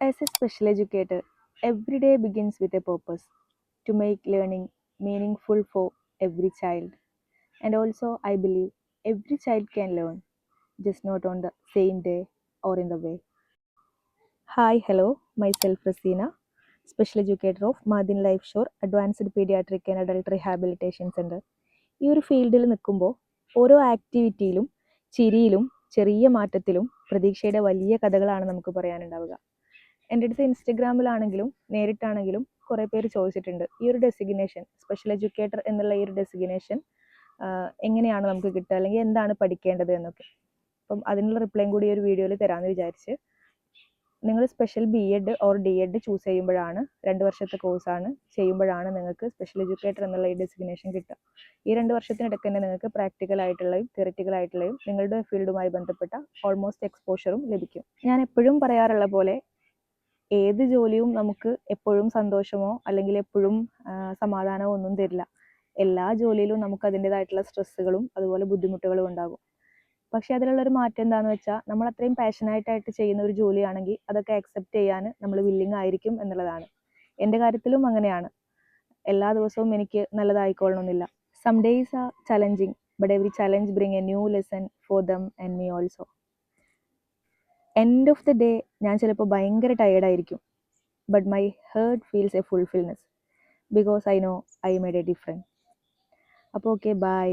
As a special educator, every day begins with a purpose to make learning meaningful for every child. And also, I believe every child can learn, just not on the same day or in the way. Hi, hello, myself Rasina, special educator of Madin Life Shore Advanced Pediatric and Adult Rehabilitation Center. ഈ ഒരു ഫീൽഡിൽ നിൽക്കുമ്പോൾ ഓരോ ആക്ടിവിറ്റിയിലും ചിരിയിലും ചെറിയ മാറ്റത്തിലും പ്രതീക്ഷയുടെ വലിയ കഥകളാണ് നമുക്ക് പറയാനുണ്ടാവുക. എൻ്റെ അടുത്ത് ഇൻസ്റ്റഗ്രാമിലാണെങ്കിലും നേരിട്ടാണെങ്കിലും കുറേ പേര് ചോദിച്ചിട്ടുണ്ട് ഈ ഒരു ഡെസിഗ്നേഷൻ സ്പെഷ്യൽ എഡ്യൂക്കേറ്റർ എന്നുള്ള ഈ ഒരു ഡെസിഗ്നേഷൻ എങ്ങനെയാണ് നമുക്ക് കിട്ടുക, അല്ലെങ്കിൽ എന്താണ് പഠിക്കേണ്ടത് എന്നൊക്കെ. അപ്പം അതിനുള്ള റിപ്ലൈയും കൂടി ഈ ഒരു വീഡിയോയിൽ തരാമെന്ന് വിചാരിച്ച്. നിങ്ങൾ special BEd or DEd choose ചെയ്യുമ്പോഴാണ്, 2 വർഷത്തെ കോഴ്സാണ് ചെയ്യുമ്പോഴാണ് നിങ്ങൾക്ക് സ്പെഷ്യൽ എഡ്യൂക്കേറ്റർ എന്നുള്ള ഈ ഡെസിഗ്നേഷൻ കിട്ടുക. ഈ 2 വർഷത്തിനിടയ്ക്ക് തന്നെ നിങ്ങൾക്ക് പ്രാക്ടിക്കൽ ആയിട്ടുള്ളതും തിയറിറ്റിക്കൽ ആയിട്ടുള്ളതും നിങ്ങളുടെ ഫീൽഡുമായി ബന്ധപ്പെട്ട ഓൾമോസ്റ്റ് എക്സ്പോഷറും ലഭിക്കും. ഞാൻ എപ്പോഴും പറയാറുള്ള പോലെ ഏത് ജോലിയും നമുക്ക് എപ്പോഴും സന്തോഷമോ അല്ലെങ്കിൽ എപ്പോഴും സമാധാനമോ ഒന്നും തരില്ല. എല്ലാ ജോലിയിലും നമുക്ക് അതിൻ്റെതായിട്ടുള്ള സ്ട്രെസ്സുകളും അതുപോലെ ബുദ്ധിമുട്ടുകളും ഉണ്ടാകും. പക്ഷെ അതിലുള്ളൊരു മാറ്റം എന്താണെന്ന് വെച്ചാൽ, നമ്മൾ അത്രയും പാഷനായിട്ടായിട്ട് ചെയ്യുന്ന ഒരു ജോലിയാണെങ്കിൽ അതൊക്കെ അക്സെപ്റ്റ് ചെയ്യാൻ നമ്മൾ വില്ലിങ് ആയിരിക്കും എന്നുള്ളതാണ്. എൻ്റെ കാര്യത്തിലും അങ്ങനെയാണ്. എല്ലാ ദിവസവും എനിക്ക് നല്ലതായിക്കൊള്ളണമെന്നില്ല. Some days are challenging, but every challenge bring a new lesson for them and me also. End of the day ഞാൻ ചിലപ്പോൾ ഭയങ്കര ടയേർഡായിരിക്കും, but my heart feels a fulfilness because I know I made a difference. അപ്പോൾ okay, by.